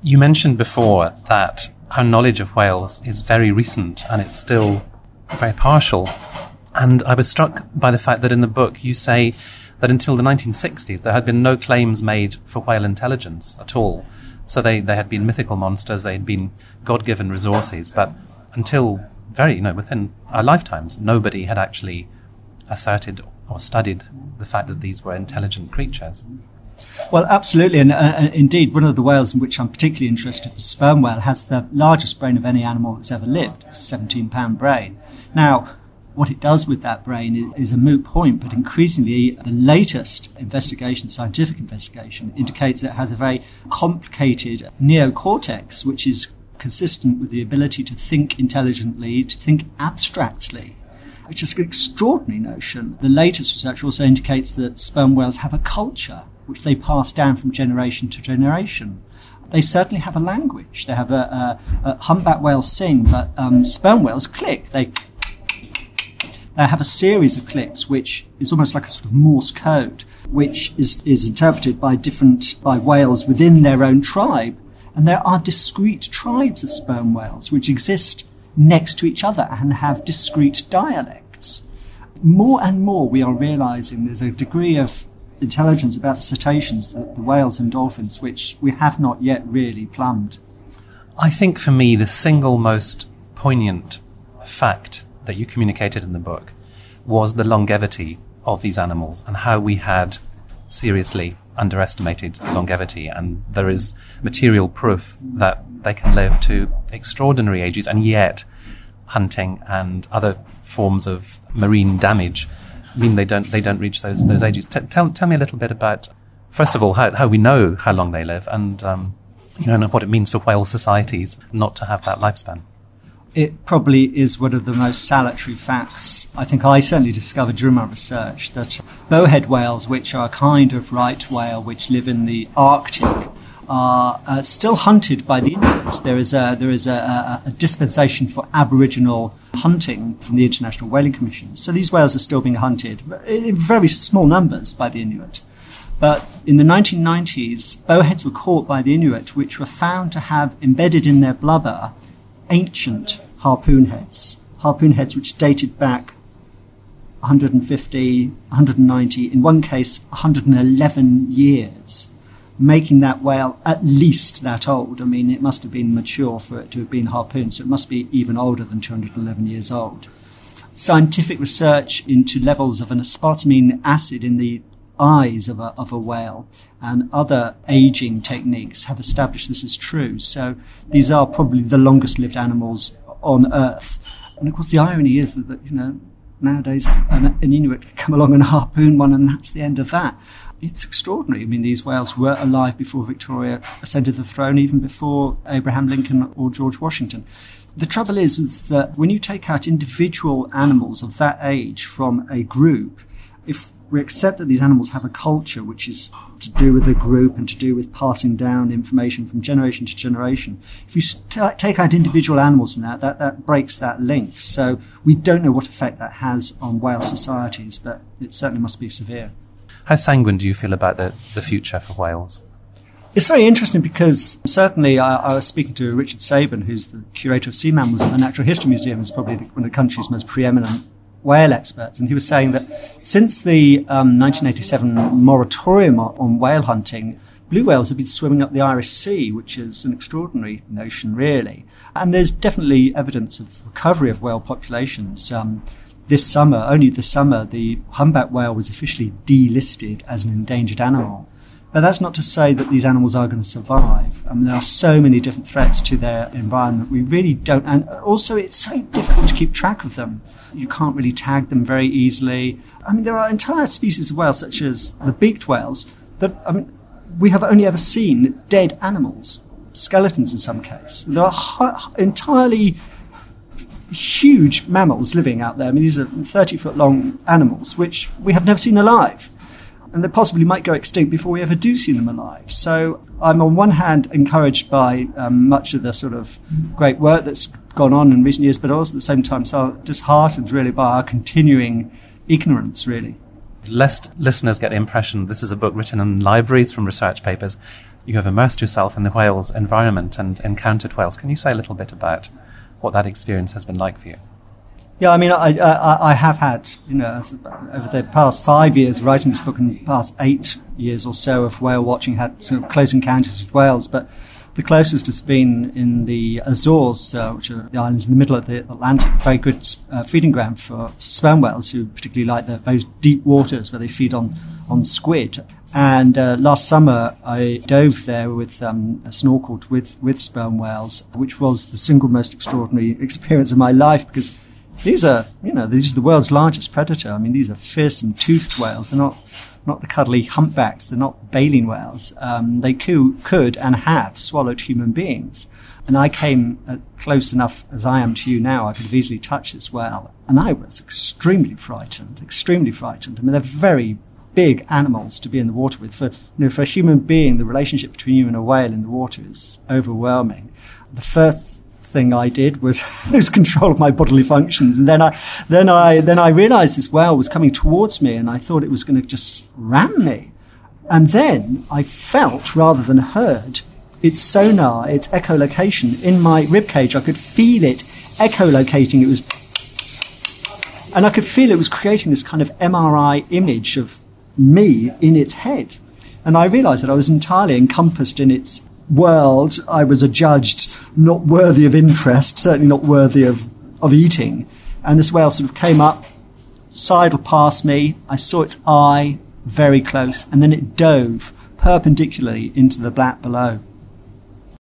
You mentioned before that our knowledge of whales is very recent and it's still very partial. And I was struck by the fact that in the book you say that until the 1960s there had been no claims made for whale intelligence at all. So they had been mythical monsters, they had been God-given resources, but until within our lifetimes, nobody had actually asserted or studied the fact that these were intelligent creatures. Well, absolutely, and indeed, one of the whales in which I'm particularly interested, the sperm whale, has the largest brain of any animal that's ever lived. It's a 17-pound brain. Now, what it does with that brain is a moot point, but increasingly the latest scientific investigation, indicates that it has a very complicated neocortex, which is consistent with the ability to think intelligently, to think abstractly, which is an extraordinary notion. The latest research also indicates that sperm whales have a culture, which they pass down from generation to generation. They certainly have a language. They have a humpback whales sing, but sperm whales click. They have a series of clicks, which is almost like a sort of Morse code, which is interpreted by whales within their own tribe. And there are discrete tribes of sperm whales which exist next to each other and have discrete dialects. More and more we are realizing there's a degree of intelligence about the cetaceans, the whales and dolphins, which we have not yet really plumbed. I think for me the single most poignant fact that you communicated in the book was the longevity of these animals and how we had seriously underestimated the longevity, and there is material proof that they can live to extraordinary ages, and yet hunting and other forms of marine damage mean they don't reach those ages. Tell me a little bit about, first of all, how we know how long they live, and and what it means for whale societies not to have that lifespan. It probably is one of the most salutary facts I think I certainly discovered during my research, that bowhead whales, which are a kind of right whale which live in the Arctic, are still hunted by the Inuit. There is a dispensation for Aboriginal hunting from the International Whaling Commission. So these whales are still being hunted in very small numbers by the Inuit. But in the 1990s, bowheads were caught by the Inuit, which were found to have embedded in their blubber ancient harpoon heads which dated back 150, 190, in one case 111 years, making that whale at least that old. I mean, it must have been mature for it to have been harpooned, so it must be even older than 211 years old. Scientific research into levels of an aspartamine acid in the eyes of a whale and other aging techniques have established this is true. So these are probably the longest lived animals on Earth. And of course the irony is that nowadays an Inuit can come along and harpoon one, and that's the end of that. It's extraordinary. I mean, these whales were alive before Victoria ascended the throne, even before Abraham Lincoln or George Washington. The trouble is that when you take out individual animals of that age from a group, if we accept that these animals have a culture which is to do with a group and to do with passing down information from generation to generation. If you take out individual animals from that breaks that link. So we don't know what effect that has on whale societies, but it certainly must be severe. How sanguine do you feel about the future for whales? It's very interesting because certainly I was speaking to Richard Sabin, who's the curator of sea mammals at the Natural History Museum, who's probably one of the country's most preeminent whale experts, and he was saying that since the 1987 moratorium on whale hunting, blue whales have been swimming up the Irish Sea, which is an extraordinary notion, really. And there's definitely evidence of recovery of whale populations. Only this summer, the humpback whale was officially delisted as an endangered animal. But that's not to say that these animals are going to survive. I mean, there are so many different threats to their environment. We really don't, and also it's so difficult to keep track of them. You can't really tag them very easily. I mean, there are entire species of whales, such as the beaked whales, that, we have only ever seen dead animals, skeletons in some case. There are entirely huge mammals living out there. I mean, these are 30-foot long animals, which we have never seen alive. And they possibly might go extinct before we ever do see them alive. So I'm on one hand encouraged by much of the sort of great work that's gone on in recent years, but also at the same time so disheartened really by our continuing ignorance, really. Lest listeners get the impression this is a book written in libraries from research papers, you have immersed yourself in the whale's environment and encountered whales. Can you say a little bit about what that experience has been like for you? Yeah, I mean, I have had, over the past 5 years writing this book and the past 8 years or so of whale watching, had sort of close encounters with whales, but the closest has been in the Azores, which are the islands in the middle of the Atlantic, very good feeding ground for sperm whales, who particularly like those deep waters where they feed on squid. And last summer, I dove there with snorkeled with sperm whales, which was the single most extraordinary experience of my life, because these are the world's largest predator. I mean, these are fearsome toothed whales. They're not the cuddly humpbacks. They're not baleen whales. They could and have swallowed human beings. And I came close enough, as I am to you now, I could have easily touched this whale. And I was extremely frightened. I mean, they're very big animals to be in the water with. For a human being, the relationship between you and a whale in the water is overwhelming. The first thing I did was lose control of my bodily functions, and then I realized this whale was coming towards me, and I thought it was going to just ram me. And then I felt, rather than heard, its sonar, its echolocation in my ribcage. I could feel it echolocating. And I could feel it was creating this kind of MRI image of me in its head. And I realized that I was entirely encompassed in its world. I was adjudged not worthy of interest, certainly not worthy of eating. And this whale sort of came up, sidled past me. I saw its eye very close, and then it dove perpendicularly into the black below.